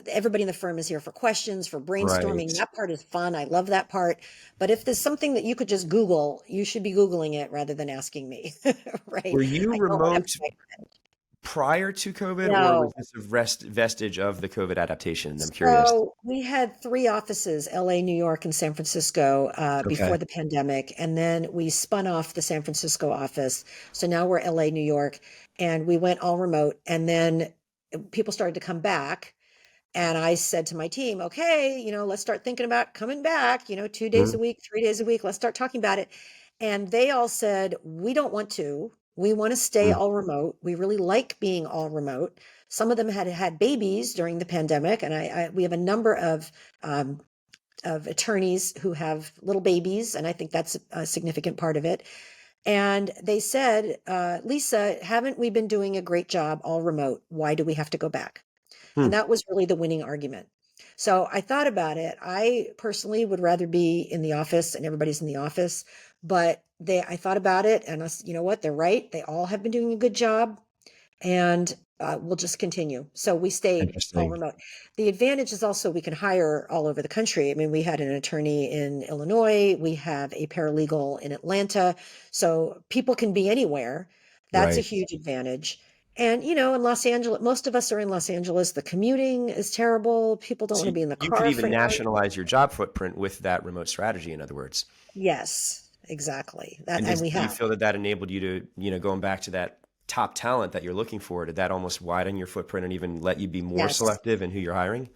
Everybody in the firm is here for questions, for brainstorming. Right. That part is fun. I love that part. But if there's something that you could just Google, you should be Googling it rather than asking me, right? Were you I don't want to have remote to micromanage. prior to COVID, or was No. this a vestige of the COVID adaptation? I'm curious. So we had 3 offices, LA, New York, and San Francisco, Okay. before the pandemic. And then we spun off the San Francisco office. So now we're LA, New York, and we went all remote. And then people started to come back. And I said to my team, okay, let's start thinking about coming back, 2 days a Mhm. week, 3 days a week. Let's start talking about it. And they all said, we don't want to. We want to stay Mm. all remote. We really like being all remote. Some of them had had babies during the pandemic. And we have a number of attorneys who have little babies. And I think that's a significant part of it. And they said, Lisa, haven't we been doing a great job all remote? Why do we have to go back? And Hmm. that was really the winning argument. So I thought about it. I personally would rather be in the office and everybody's in the office, but I thought about it and you know what? They're right. They all have been doing a good job and we'll just continue. So we stayed all Interesting. remote. The advantage is also we can hire all over the country. I mean, we had an attorney in Illinois, we have a paralegal in Atlanta, so people can be anywhere. That's a Right. huge advantage. And in Los Angeles, most of us are in Los Angeles. The commuting is terrible. People don't want So to be in the you could car for even 8 hours. nationalize your job footprint with that remote strategy, in other words. Yes, exactly. That, And and we do you have. feel that that enabled you to, going back to that top talent that you're looking for, did that almost widen your footprint and even let you be more Yes. selective in who you're hiring?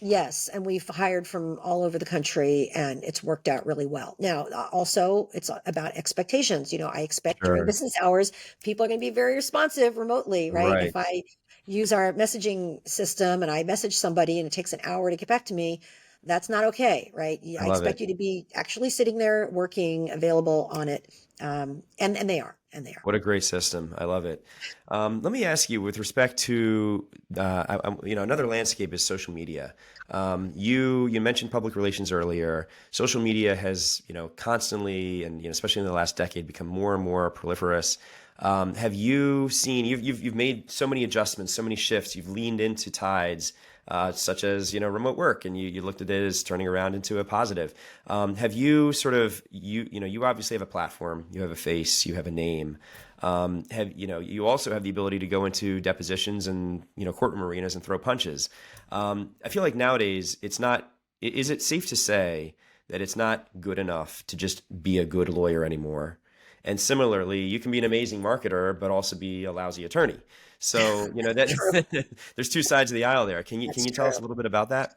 Yes, and we've hired from all over the country and it's worked out really well. Now, also, it's about expectations. I expect during Sure. business hours, people are going to be very responsive remotely, right? Right. If I use our messaging system and I message somebody and it takes an hour to get back to me, that's not okay, right? I I love it. expect you to be actually sitting there working, available on it. And they are, and they are. What a great system. I love it. Let me ask you with respect to, another landscape is social media. You mentioned public relations earlier. Social media has, constantly and, especially in the last decade become more and more proliferous. Have you seen, you've made so many adjustments, so many shifts, you've leaned into tides, such as, remote work, and you looked at it as turning around into a positive. Have you sort of, you obviously have a platform, you have a face, you have a name. You also have the ability to go into depositions and, courtroom arenas and throw punches. I feel like nowadays it's not, is it safe to say that it's not good enough to just be a good lawyer anymore. And similarly, you can be an amazing marketer, but also be a lousy attorney. So, True. that there's two sides of the aisle there. Can That's you tell us true. a little bit about that?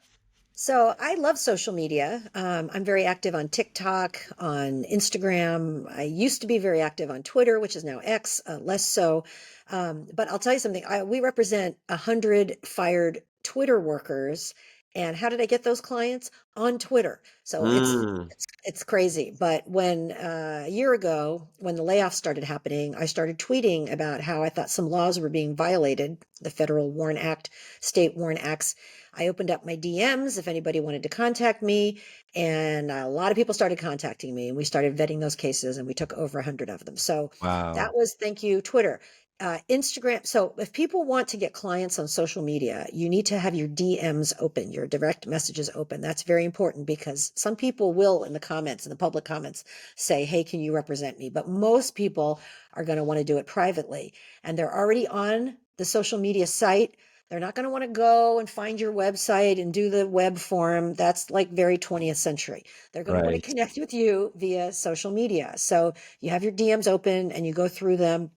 So I love social media. I'm very active on TikTok, on Instagram. I used to be very active on Twitter, which is now X, less so. But I'll tell you something. We represent 100 fired Twitter workers. And how did I get those clients? On Twitter. So Mm, it's crazy. But when a year ago, when the layoffs started happening, I started tweeting about how I thought some laws were being violated, the Federal Warren Act, state Warren Acts. I opened up my DMs if anybody wanted to contact me, and a lot of people started contacting me, and we started vetting those cases, and we took over 100 of them. So that wow. was thank you, Twitter. Instagram. So if people want to get clients on social media, you need to have your DMs open, your direct messages open. That's very important because some people will in the comments, in the public comments, say, hey, can you represent me? But most people are going to want to do it privately. And they're already on the social media site. They're not going to want to go and find your website and do the web form. That's like very 20th century. They're going to want to Right. connect with you via social media. So you have your DMs open and you go through them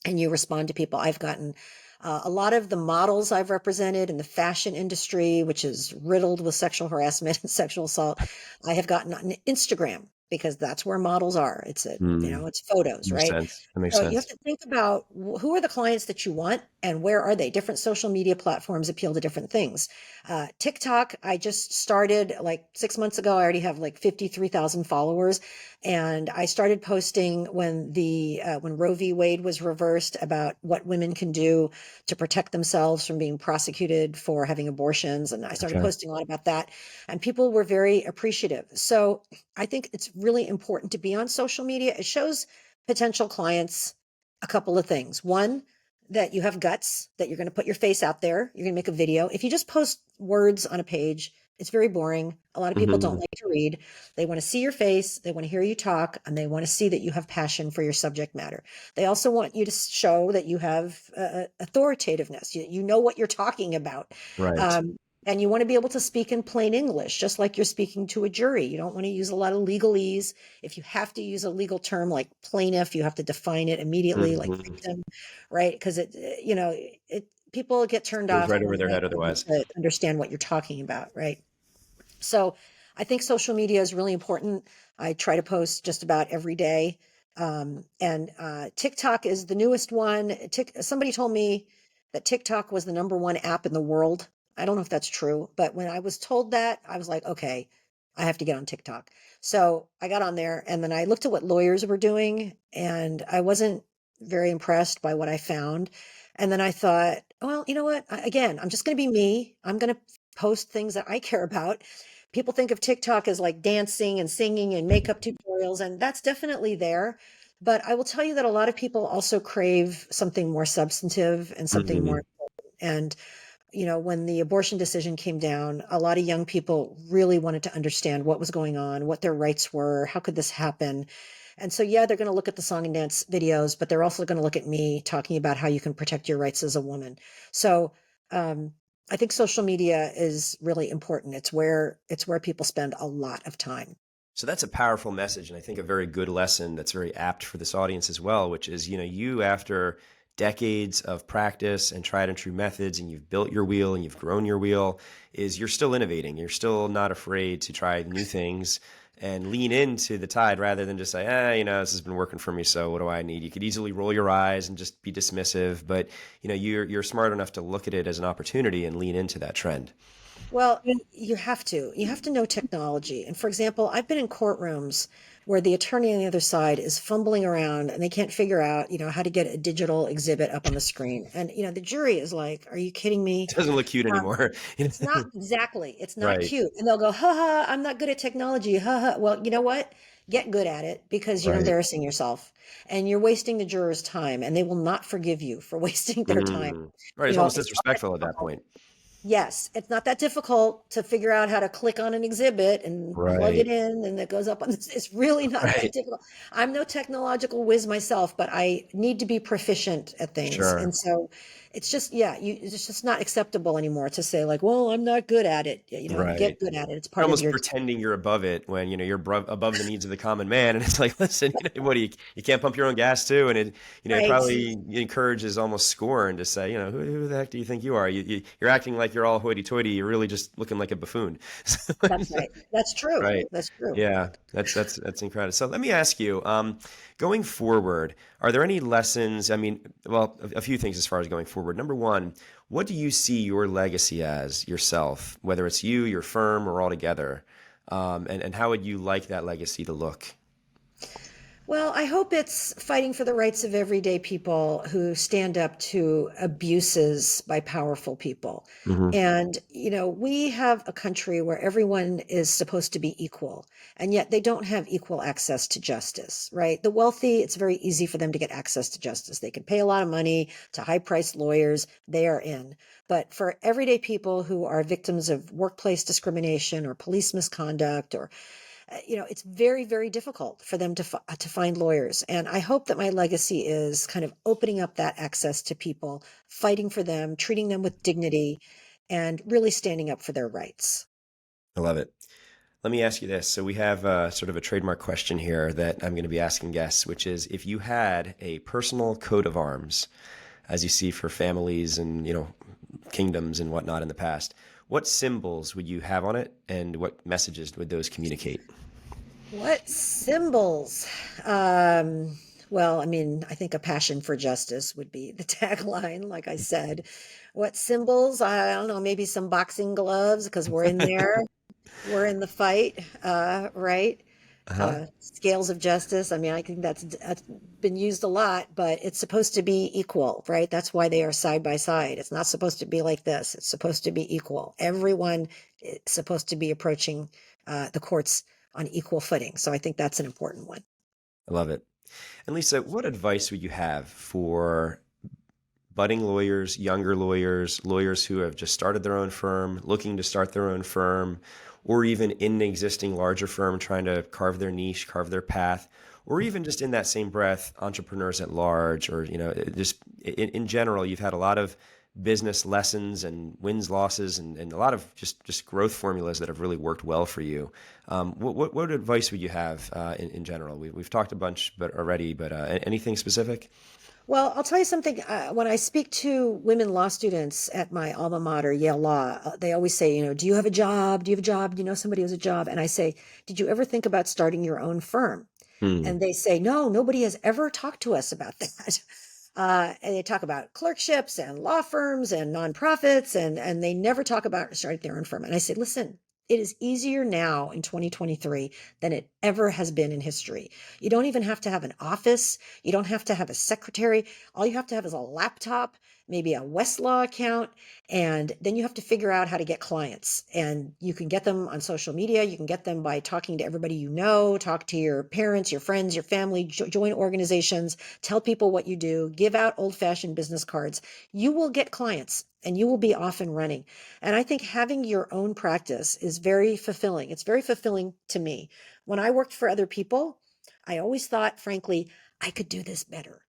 and you respond to people. I've gotten a lot of the models I've represented in the fashion industry, which is riddled with sexual harassment and sexual assault. I have gotten on Instagram because that's where models are. Mm, It's photos, makes right? sense. That makes So you have sense. to think about who are the clients that you want and where are they? Different social media platforms appeal to different things. TikTok, I just started like 6 months ago. I already have like 53,000 followers. And I started posting when Roe v. Wade was reversed about what women can do to protect themselves from being prosecuted for having abortions. And I started Okay. posting a lot about that. And people were very appreciative. So I think it's really important to be on social media. It shows potential clients a couple of things. One, that you have guts, that you're going to put your face out there, you're going to make a video. If you just post words on a page, it's very boring. A lot of people don't Hmm. like to read. They want to see your face, they want to hear you talk, and they want to see that you have passion for your subject matter. They also want you to show that you have authoritativeness. You know what you're talking about. Right. Um, and you want to be able to speak in plain English, just like you're speaking to a jury. You don't want to use a lot of legalese. If you have to use a legal term like plaintiff, you have to define it immediately, like Hmm. victim, right? Because people get turned Goes off right over when their they head don't get otherwise. to understand what you're talking about, right? So I think social media is really important. I try to post just about every day. And TikTok is the newest one. Somebody told me that TikTok was the number one app in the world. I don't know if that's true, but when I was told that, I was like, okay, I have to get on TikTok. So I got on there and then I looked at what lawyers were doing and I wasn't very impressed by what I found. And then I thought, well, you know what? Again, I'm just going to be me. I'm going to post things that I care about. People think of TikTok as like dancing and singing and makeup tutorials, and that's definitely there. But I will tell you that a lot of people also crave something more substantive and something more. Hmm. And, when the abortion decision came down, a lot of young people really wanted to understand what was going on, what their rights were, how could this happen? And so, yeah, they're going to look at the song and dance videos, but they're also going to look at me talking about how you can protect your rights as a woman. So, um, I think social media is really important. It's where people spend a lot of time. So that's a powerful message, and I think a very good lesson that's very apt for this audience as well, which is, you after decades of practice and tried and true methods, and you've built your wheel and you've grown your wheel, is you're still innovating. You're still not afraid to try new things and lean into the tide rather than just say, this has been working for me, so what do I need? You could easily roll your eyes and just be dismissive, but you're smart enough to look at it as an opportunity and lean into that trend. Well, you have to. You have to know technology. And for example, I've been in courtrooms where the attorney on the other side is fumbling around and they can't figure out, how to get a digital exhibit up on the screen. And, the jury is like, are you kidding me? It doesn't look cute Um, anymore. it's not exactly, it's not Right, cute. And they'll go, ha ha, I'm not good at technology. Ha ha. Well, you know what? Get good at it because you're right. embarrassing yourself and you're wasting the jurors' time and they will not forgive you for wasting their time. Mm. Right, it's almost It's not that disrespectful at that difficult. point. Yes, it's not that difficult to figure out how to click on an exhibit and plug it Right, in and it goes up on this. It's really not that right. difficult. I'm no technological whiz myself, but I need to be proficient at things. And Sure. so it's just, yeah, it's just not acceptable anymore to say like, well, I'm not good at it. You get Right. good at it. It's You're part of almost your, pretending you're above it when, you're above the needs of the common man. And it's like, listen, what do you can't pump your own gas too? And it right. probably encourages almost scorn to say, who the heck do you think you are? You're acting like you're all hoity-toity. You're really just looking like a buffoon. So That's right. That's true. right. That's true. Yeah, that's incredible. So let me ask you, going forward, are there any lessons? I mean, well, a few things as far as going forward. Number one, what do you see your legacy as yourself, whether it's you, your firm, or all together? And how would you like that legacy to look? Well, I hope it's fighting for the rights of everyday people who stand up to abuses by powerful people. Hmm. And, we have a country where everyone is supposed to be equal, and yet they don't have equal access to justice, right? The wealthy, it's very easy for them to get access to justice. They can pay a lot of money to high-priced lawyers, they are in. But for everyday people who are victims of workplace discrimination or police misconduct or it's very, very difficult for them to find lawyers. And I hope that my legacy is kind of opening up that access to people, fighting for them, treating them with dignity, and really standing up for their rights. I love it. Let me ask you this. So we have sort of a trademark question here that I'm going to be asking guests, which is if you had a personal coat of arms, as you see for families and kingdoms and whatnot in the past, what symbols would you have on it, and what messages would those communicate? What symbols? Well, I mean, I think a passion for justice would be the tagline, like I said. What symbols? I don't know, maybe some boxing gloves because we're in there. We're in the fight, right? Uh-huh. Scales of justice. I mean, I think that's been used a lot, but it's supposed to be equal, right? That's why they are side by side. It's not supposed to be like this. It's supposed to be equal. Everyone is supposed to be approaching the courts on equal footing. So I think that's an important one. I love it. And Lisa, what advice would you have for budding lawyers, younger lawyers, lawyers who have just started their own firm, looking to start their own firm, or even in an existing larger firm trying to carve their niche, carve their path, or even just in that same breath, entrepreneurs at large, or just in general, you've had a lot of business lessons and wins, losses, and a lot of just growth formulas that have really worked well for you. What advice would you have in general? We've talked a bunch but already, but anything specific? Well, I'll tell you something. When I speak to women law students at my alma mater, Yale Law, they always say, do you have a job? Do you have a job? Do you know somebody who has a job? And I say, did you ever think about starting your own firm? Hmm. And they say, no, nobody has ever talked to us about that. And they talk about clerkships and law firms and nonprofits, and they never talk about starting their own firm. And I say, listen, it is easier now in 2023 than it ever has been in history. You don't even have to have an office. You don't have to have a secretary. All you have to have is a laptop, maybe a Westlaw account, and then you have to figure out how to get clients. And you can get them on social media. You can get them by talking to everybody you know, talk to your parents, your friends, your family, join organizations, tell people what you do, give out old-fashioned business cards. You will get clients and you will be off and running. And I think having your own practice is very fulfilling. It's very fulfilling to me. When I worked for other people, I always thought, frankly, I could do this better.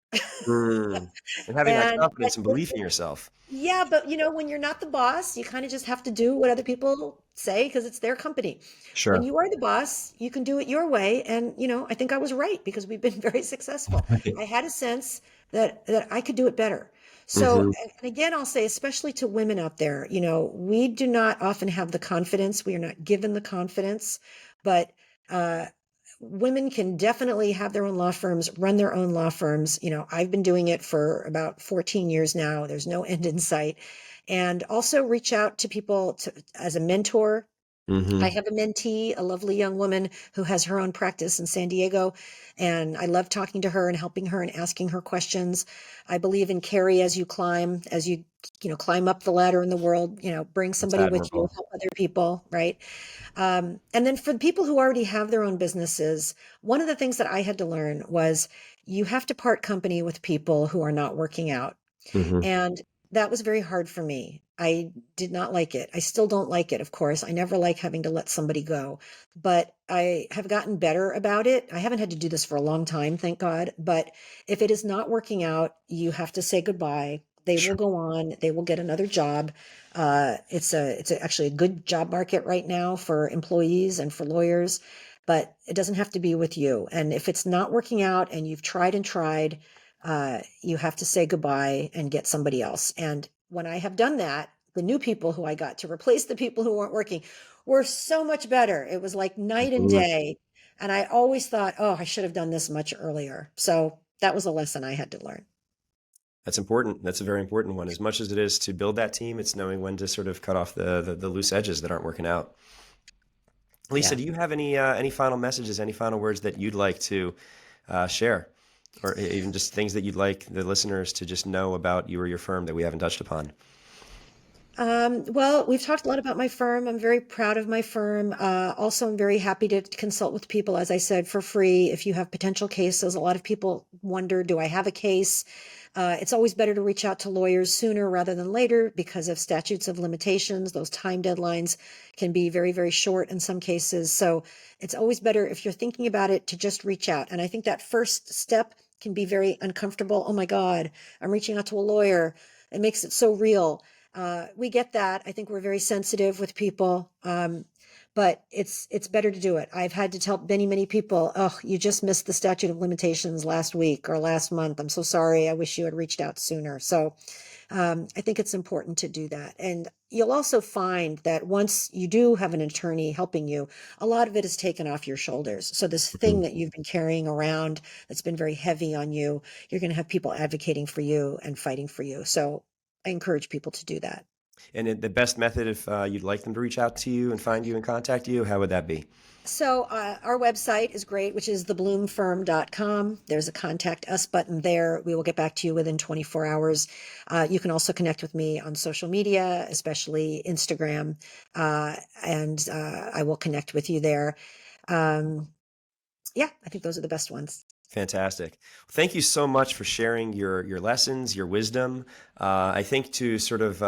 Mm. And having that And confidence and belief in yourself. yeah, but when you're not the boss, you kind of just have to do what other people say because it's their company. When Sure. you are the boss, you can do it your way. And, I think I was right because we've been very successful. Right. I had a sense that I could do it better. So, Hmm. and again, I'll say, especially to women out there, we do not often have the confidence. We are not given the confidence, but, uh, women can definitely have their own law firms, run their own law firms. I've been doing it for about 14 years now. There's no end in sight. And also reach out to people as a mentor. I Hmm. have a mentee, a lovely young woman who has her own practice in San Diego, and I love talking to her and helping her and asking her questions. I believe in carry as you climb, climb up the ladder in the world, bring That's somebody with you, admirable. help other people, right? And then for the people who already have their own businesses, one of the things that I had to learn was you have to part company with people who are not working out. Hmm. And that was very hard for me. I did not like it. I still don't like it, of course. I never like having to let somebody go, but I have gotten better about it. I haven't had to do this for a long time, thank God. But if it is not working out, you have to say goodbye. They will Sure. go on, they will get another job. Actually a good job market right now for employees and for lawyers, but it doesn't have to be with you. And if it's not working out and you've tried and tried, you have to say goodbye and get somebody else. And when I have done that, the new people who I got to replace the people who weren't working were so much better. It was like night and Mhm. day. And I always thought, oh, I should have done this much earlier. So that was a lesson I had to learn. That's important. That's a very important one. As much as it is to build that team, it's knowing when to sort of cut off the loose edges that aren't working out. Lisa, Yeah. do you have any final messages, any final words that you'd like to share, or even just things that you'd like the listeners to just know about you or your firm that we haven't touched upon? Well, we've talked a lot about my firm. I'm very proud of my firm. Also, I'm very happy to consult with people, as I said, for free. If you have potential cases, a lot of people wonder, do I have a case? It's always better to reach out to lawyers sooner rather than later because of statutes of limitations. Those time deadlines can be very, very short in some cases. So it's always better if you're thinking about it to just reach out. And I think that first step can be very uncomfortable. Oh my God, I'm reaching out to a lawyer. It makes it so real. We get that. I think we're very sensitive with people, but it's better to do it. I've had to tell many, many people, "Oh, you just missed the statute of limitations last week or last month. I'm so sorry. I wish you had reached out sooner." So I think it's important to do that. And you'll also find that once you do have an attorney helping you, a lot of it is taken off your shoulders. So this thing Mhm. that you've been carrying around that's been very heavy on you, you're going to have people advocating for you and fighting for you. So I encourage people to do that. And the best method, if you'd like them to reach out to you and find you and contact you, how would that be? So our website is great, which is thebloomfirm.com. There's a contact us button there. We will get back to you within 24 hours. You can also connect with me on social media, especially Instagram, and I will connect with you there. Um, yeah, I think those are the best ones. Fantastic. Thank you so much for sharing your lessons, your wisdom. I think to sort of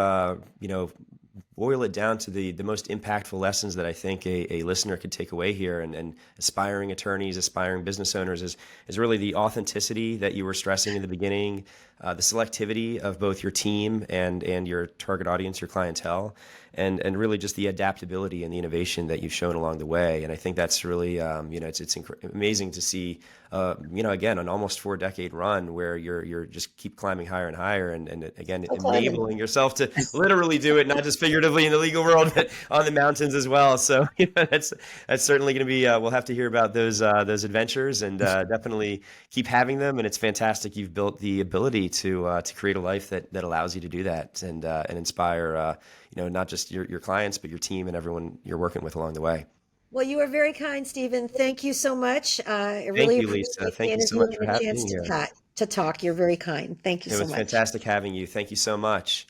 boil it down to the most impactful lessons that I think a listener could take away here, and aspiring attorneys, aspiring business owners is really the authenticity that you were stressing in the beginning, the selectivity of both your team and your target audience, your clientele, and really just the adaptability and the innovation that you've shown along the way. And I think that's really it's amazing to see again an almost 4 decade run where you're just keep climbing higher and higher, and again Still climbing. enabling yourself to literally do it, not just figuratively in the legal world, but on the mountains as well. So that's certainly going to be we'll have to hear about those adventures, and definitely keep having them. And it's fantastic you've built the ability to create a life that allows you to do that, and inspire not just your clients but your team and everyone you're working with along the way. Well, you are very kind, Stephen. Thank you so much. I Thank really you, Lisa. appreciate the Thank you so interview much and for the being chance to here. chat, to talk. You're very kind. Thank you It so was much. fantastic having you. Thank you so much.